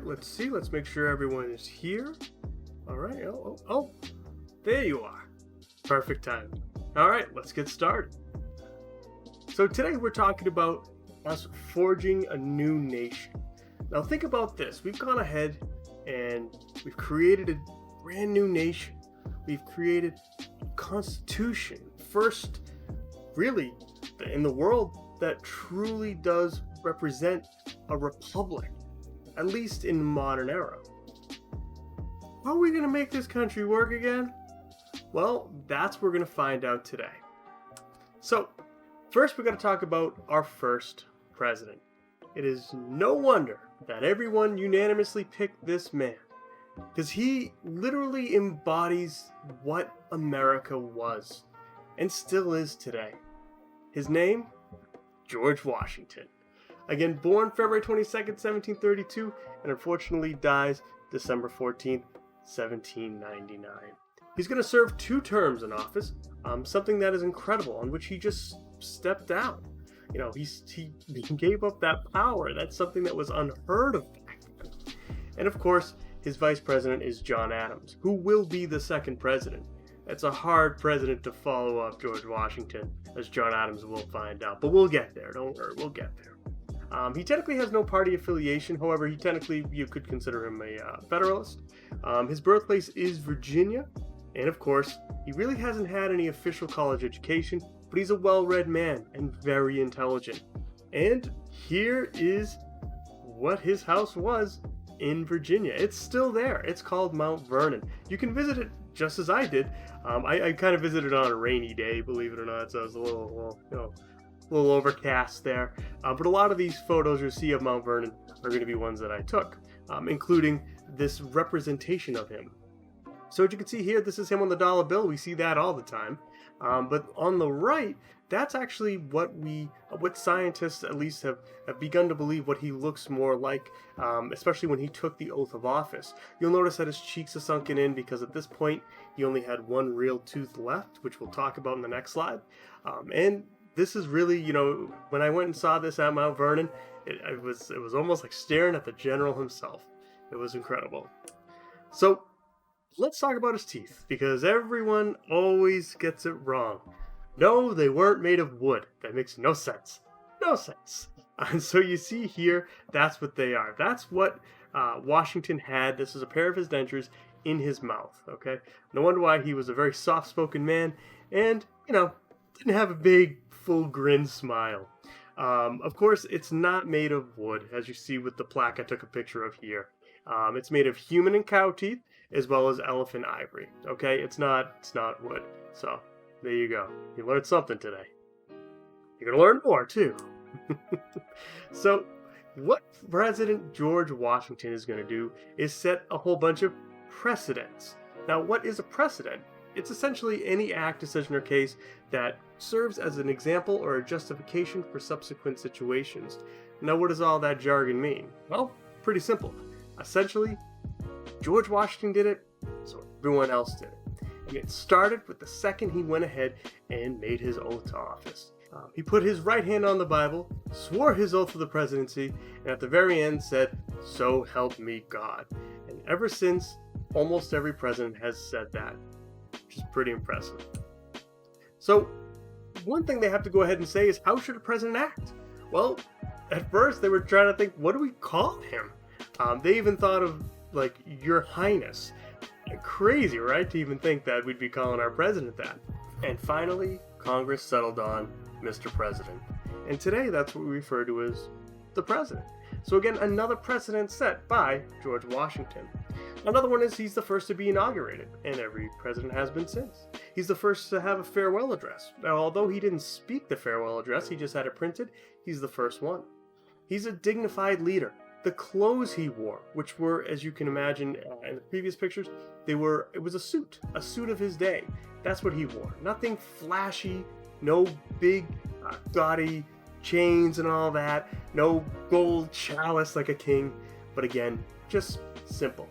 Let's see. Let's make sure everyone is here. All right. Oh, there you are. Perfect time. All right, let's get started. So today we're talking about us forging a new nation. Now think about this. We've gone ahead and we've created a brand new nation. We've created a constitution. First, really, in the world that truly does represent a republic. At least in the modern era. How are we going to make this country work again? Well, that's what we're going to find out today. So, first we're going to talk about our first president. It is no wonder that everyone unanimously picked this man, because he literally embodies what America was, and still is today. His name? George Washington. Again, born February 22nd, 1732, and unfortunately dies December 14th, 1799. He's going to serve 2 terms in office, something that is incredible, on which he just stepped down. You know, he gave up that power. That's something that was unheard of back then. And of course, his vice president is John Adams, who will be the second president. It's a hard president to follow up George Washington, as John Adams will find out. But we'll get there. Don't worry, we'll get there. He technically has no party affiliation. However, you could consider him a Federalist. His birthplace is Virginia. And of course, he really hasn't had any official college education, but he's a well-read man and very intelligent. And here is what his house was in Virginia. It's still there. It's called Mount Vernon. You can visit it just as I did. I kind of visited on a rainy day, believe it or not, so it was a little overcast there, but a lot of these photos you see of Mount Vernon are going to be ones that I took, including this representation of him. So as you can see here, this is him on the dollar bill. We see that all the time, but on the right, that's actually what scientists at least have begun to believe what he looks more like, especially when he took the oath of office. You'll notice that his cheeks are sunken in because at this point he only had one real tooth left, which we'll talk about in the next slide, and this is really, when I went and saw this at Mount Vernon, it was almost like staring at the general himself. It was incredible. So let's talk about his teeth, because everyone always gets it wrong. No, they weren't made of wood. That makes no sense. No sense. And so you see here, that's what they are. That's what Washington had. This is a pair of his dentures in his mouth, okay? No wonder why he was a very soft-spoken man and, didn't have a big full grin smile. Of course, it's not made of wood, as you see with the plaque I took a picture of here. It's made of human and cow teeth, as well as elephant ivory. Okay, it's not wood. So there you go. You learned something today. You're gonna learn more too. So, what President George Washington is gonna do is set a whole bunch of precedents. Now, what is a precedent? It's essentially any act, decision, or case that serves as an example or a justification for subsequent situations. Now, what does all that jargon mean? Well, pretty simple. Essentially, George Washington did it, so everyone else did it. And it started with the second he went ahead and made his oath to office. He put his right hand on the Bible, swore his oath to the presidency, and at the very end said, "So help me God." And ever since, almost every president has said that, which is pretty impressive. So, one thing they have to go ahead and say is, how should a president act? Well, at first they were trying to think, what do we call him? They even thought of, like, Your Highness. Crazy, right? To even think that we'd be calling our president that. And finally, Congress settled on Mr. President. And today, that's what we refer to as the president. So again, another precedent set by George Washington. Another one is he's the first to be inaugurated, and every president has been since. He's the first to have a farewell address. Now, although he didn't speak the farewell address, he just had it printed, he's the first one. He's a dignified leader. The clothes he wore, which were, as you can imagine in the previous pictures, it was a suit of his day. That's what he wore. Nothing flashy, no big, gaudy chains and all that, no gold chalice like a king, but again, just simple.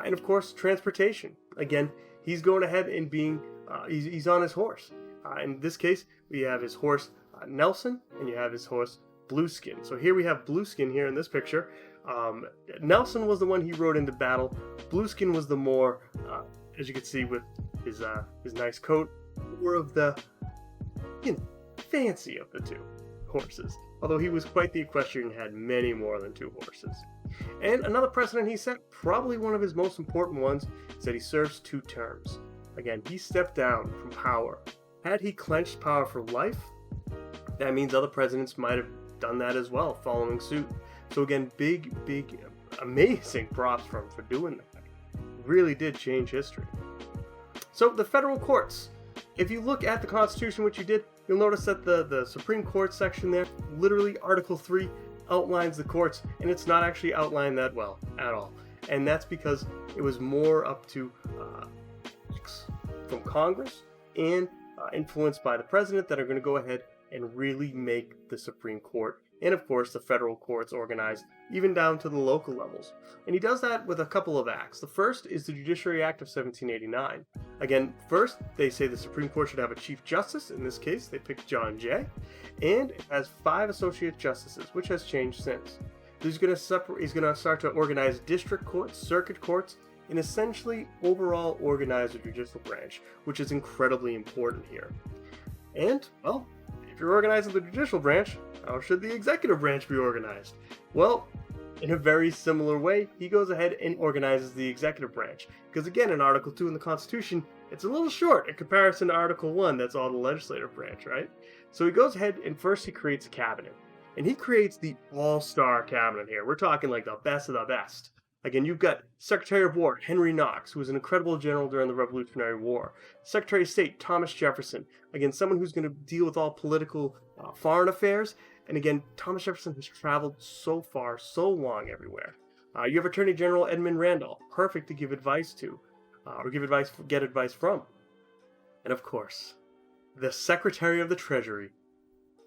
And of course, transportation. Again, he's going ahead and he's on his horse. In this case, we have his horse Nelson, and you have his horse Blueskin. So here we have Blueskin here in this picture. Nelson was the one he rode into battle. Blueskin was the more, as you can see with his nice coat, more of the, fancy of the two horses. Although he was quite the equestrian and had many more than two horses. And another precedent he set, probably one of his most important ones, is that he serves 2 terms. Again, he stepped down from power. Had he clenched power for life, that means other presidents might have done that as well, following suit. So again, big, amazing props for him for doing that. Really did change history. So the federal courts. If you look at the Constitution, which you did, you'll notice that the Supreme Court section there, literally Article 3, outlines the courts, and it's not actually outlined that well at all. And that's because it was more up to from Congress and influenced by the president that are going to go ahead and really make the Supreme Court and of course the federal courts organized even down to the local levels. And he does that with a couple of acts. The first is the Judiciary Act of 1789. Again, first they say the Supreme Court should have a Chief Justice. In this case, they picked John Jay, and it has 5 associate justices, which has changed since. He's going to start to organize district courts, circuit courts, and essentially overall organize the judicial branch, which is incredibly important here. And, well, if you're organizing the judicial branch, how should the executive branch be organized? Well, in a very similar way, he goes ahead and organizes the executive branch. Because again, in Article 2 in the Constitution, it's a little short in comparison to Article 1, that's all the legislative branch, right? So he goes ahead and first he creates a cabinet. And he creates the all-star cabinet here. We're talking like the best of the best. Again, you've got Secretary of War Henry Knox, who was an incredible general during the Revolutionary War. Secretary of State Thomas Jefferson, again, someone who's going to deal with all political foreign affairs. And again, Thomas Jefferson has traveled so far, so long everywhere. You have Attorney General Edmund Randolph, perfect to give advice to, or get advice from. And of course, the Secretary of the Treasury.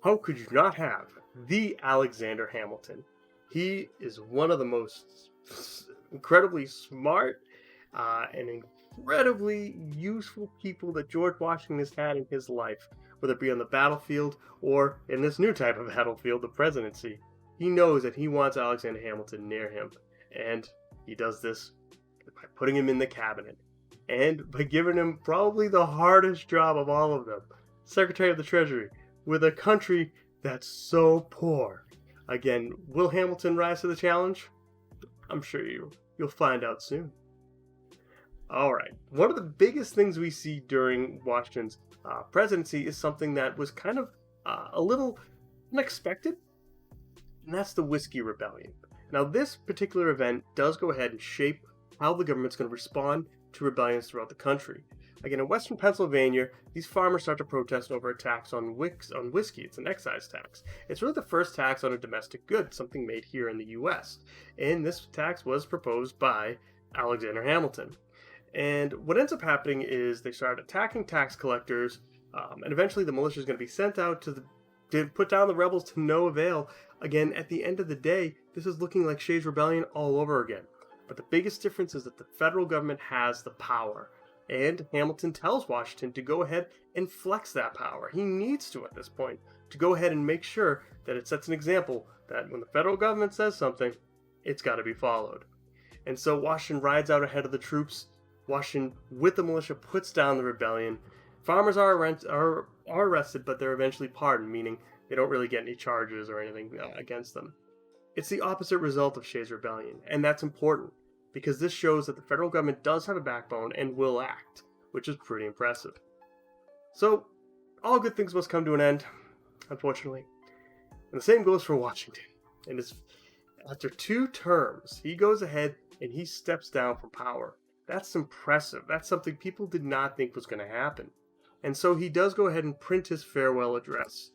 How could you not have the Alexander Hamilton? He is one of the most incredibly smart and incredibly useful people that George Washington has had in his life, whether it be on the battlefield or in this new type of battlefield, the presidency. He knows that he wants Alexander Hamilton near him, and he does this by putting him in the cabinet and by giving him probably the hardest job of all of them, Secretary of the Treasury, with a country that's so poor. Again, will Hamilton rise to the challenge? I'm sure you'll find out soon. Alright, one of the biggest things we see during Washington's presidency is something that was kind of a little unexpected, and that's the Whiskey Rebellion. Now, this particular event does go ahead and shape how the government's going to respond to rebellions throughout the country. Again, in western Pennsylvania, these farmers start to protest over a tax on whiskey. It's an excise tax. It's really the first tax on a domestic good, something made here in the U.S. And this tax was proposed by Alexander Hamilton. And what ends up happening is they start attacking tax collectors, and eventually the militia is going to be sent out to put down the rebels to no avail. Again, at the end of the day, this is looking like Shays' Rebellion all over again. But the biggest difference is that the federal government has the power. And Hamilton tells Washington to go ahead and flex that power. He needs to at this point, to go ahead and make sure that it sets an example that when the federal government says something, it's got to be followed. And so Washington rides out ahead of the troops. Washington, with the militia, puts down the rebellion. Farmers are arrested, but they're eventually pardoned, meaning they don't really get any charges or anything against them. It's the opposite result of Shays' Rebellion, and that's important, because this shows that the federal government does have a backbone and will act, which is pretty impressive. So, all good things must come to an end, unfortunately. And the same goes for Washington. And After 2 terms, he goes ahead and he steps down from power. That's impressive. That's something people did not think was going to happen. And so he does go ahead and print his farewell address.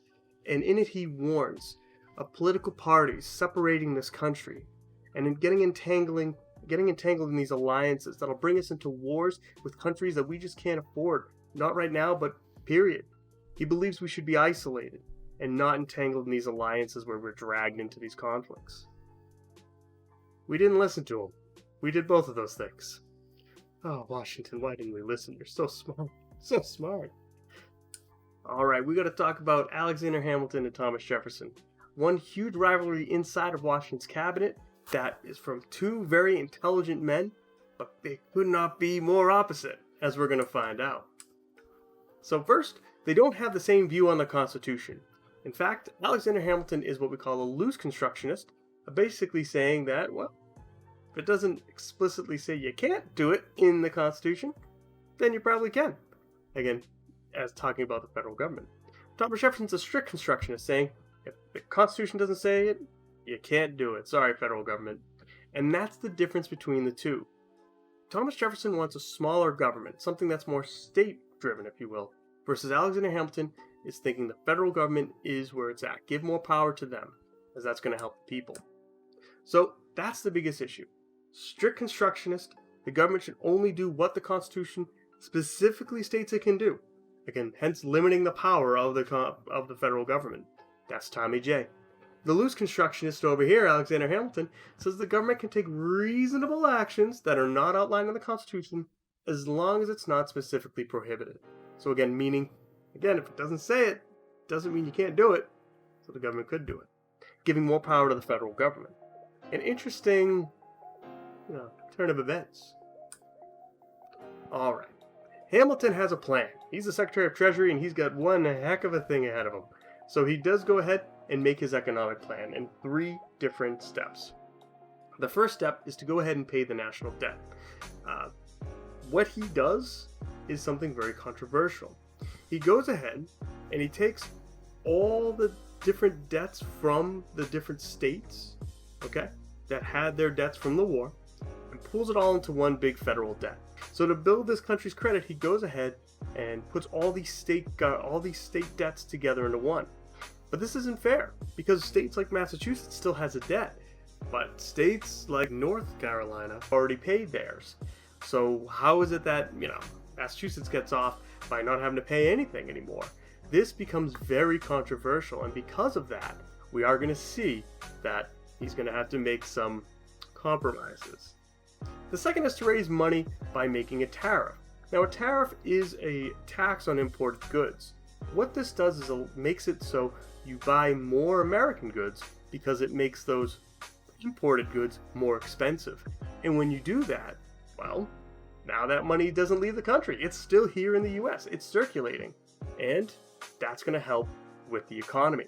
And in it he warns of political parties separating this country and in getting entangled in these alliances that'll bring us into wars with countries that we just can't afford. Not right now, but period. He believes we should be isolated and not entangled in these alliances where we're dragged into these conflicts. We didn't listen to him. We did both of those things. Oh, Washington, why didn't we listen? You're so smart. So smart. All right, we got to talk about Alexander Hamilton and Thomas Jefferson. One huge rivalry inside of Washington's cabinet that is from 2 very intelligent men, but they could not be more opposite, as we're going to find out. So first, they don't have the same view on the Constitution. In fact, Alexander Hamilton is what we call a loose constructionist, basically saying that, well, if it doesn't explicitly say you can't do it in the Constitution, then you probably can. Again, as talking about the federal government. Thomas Jefferson's a strict constructionist, saying if the Constitution doesn't say it, you can't do it. Sorry, federal government. And that's the difference between the two. Thomas Jefferson wants a smaller government, something that's more state-driven, if you will, versus Alexander Hamilton is thinking the federal government is where it's at. Give more power to them, as that's going to help the people. So that's the biggest issue. Strict constructionist, the government should only do what the Constitution specifically states it can do. Again, hence limiting the power of the federal government. That's Tommy J. The loose constructionist over here, Alexander Hamilton, says the government can take reasonable actions that are not outlined in the Constitution as long as it's not specifically prohibited. So again, meaning, if it doesn't say it, doesn't mean you can't do it. So the government could do it. Giving more power to the federal government. An interesting, turn of events. All right. Hamilton has a plan. He's the Secretary of Treasury, and he's got one heck of a thing ahead of him. So he does go ahead and make his economic plan in 3 different steps. The first step is to go ahead and pay the national debt. What he does is something very controversial. He goes ahead and he takes all the different debts from the different states, that had their debts from the war, and pulls it all into one big federal debt. So to build this country's credit, he goes ahead and puts all these state debts together into one. But this isn't fair, because states like Massachusetts still has a debt, but states like North Carolina already paid theirs. So how is it that, Massachusetts gets off by not having to pay anything anymore? This becomes very controversial, and because of that, we are going to see that he's going to have to make some compromises. The second is to raise money by making a tariff. Now, a tariff is a tax on imported goods. What this does is it makes it so you buy more American goods because it makes those imported goods more expensive. And when you do that, well, now that money doesn't leave the country. It's still here in the US. It's circulating. And that's going to help with the economy.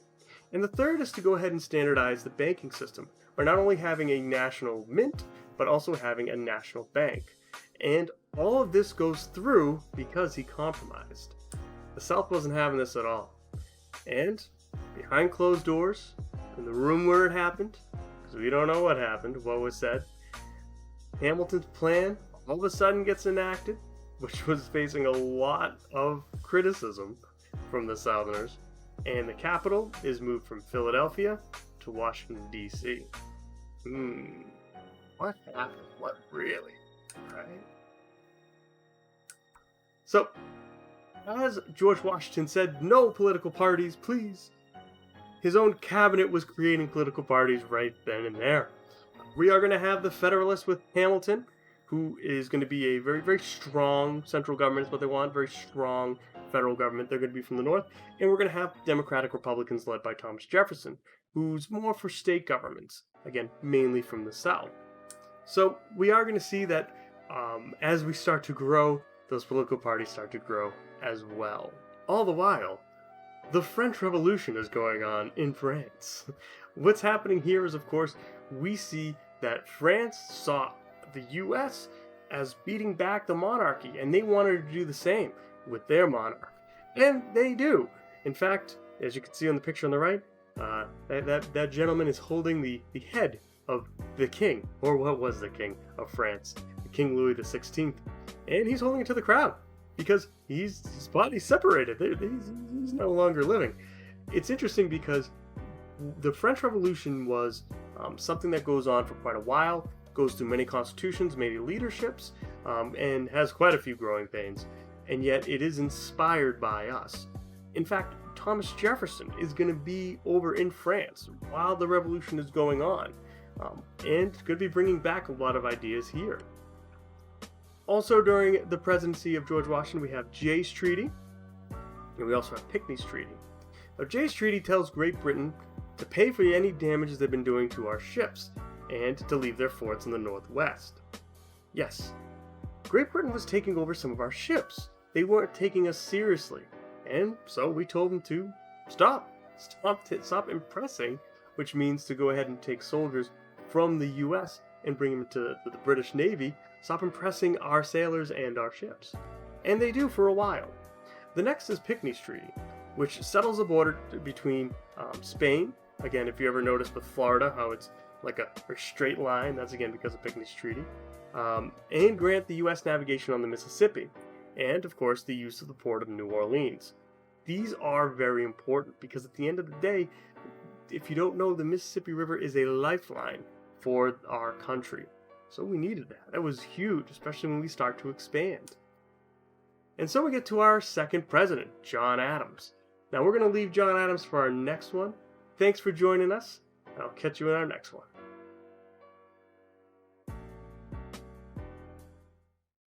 And the third is to go ahead and standardize the banking system by not only having a national mint, but also having a national bank. And all of this goes through because he compromised. The South wasn't having this at all. And behind closed doors, in the room where it happened, because we don't know what happened, what was said, Hamilton's plan all of a sudden gets enacted, which was facing a lot of criticism from the Southerners, and the capital is moved from Philadelphia to Washington, D.C. What happened? What really? Right? So, as George Washington said, no political parties, please. His own cabinet was creating political parties right then and there. We are going to have the Federalists with Hamilton, who is going to be a very, very strong central government is what they want, very strong federal government. They're going to be from the North. And we're going to have Democratic Republicans led by Thomas Jefferson, who's more for state governments, again, mainly from the South. So we are going to see that as we start to grow, those political parties start to grow as well. All the while, the French Revolution is going on in France. What's happening here is, of course, we see that France saw the U.S. as beating back the monarchy, and they wanted to do the same with their monarch. And they do. In fact, as you can see on the picture on the right, that gentleman is holding the head of the king, or what was the king of France, King Louis XVI. And he's holding it to the crown because his body's separated. He's no longer living. It's interesting because the French Revolution was something that goes on for quite a while, goes through many constitutions, many leaderships, and has quite a few growing pains. And yet it is inspired by us. In fact, Thomas Jefferson is going to be over in France while the revolution is going on, and could be bringing back a lot of ideas here. Also, during the presidency of George Washington, we have Jay's Treaty, and we also have Pinckney's Treaty. Now, Jay's Treaty tells Great Britain to pay for any damages they've been doing to our ships, and to leave their forts in the northwest. Yes, Great Britain was taking over some of our ships. They weren't taking us seriously, and so we told them to stop impressing, which means to go ahead and take soldiers from the US and bring them to the British Navy, stop impressing our sailors and our ships. And they do for a while. The next is Pinckney's Treaty, which settles a border between Spain. Again, if you ever noticed with Florida how it's like a straight line, that's again because of Pinckney's Treaty, and grant the U.S. navigation on the Mississippi, and of course the use of the port of New Orleans. These are very important because at the end of the day, if you don't know, the Mississippi River is a lifeline for our country. So we needed that. That was huge, especially when we start to expand. And so we get to our second president, John Adams. Now we're going to leave John Adams for our next one. Thanks for joining us. I'll catch you in our next one.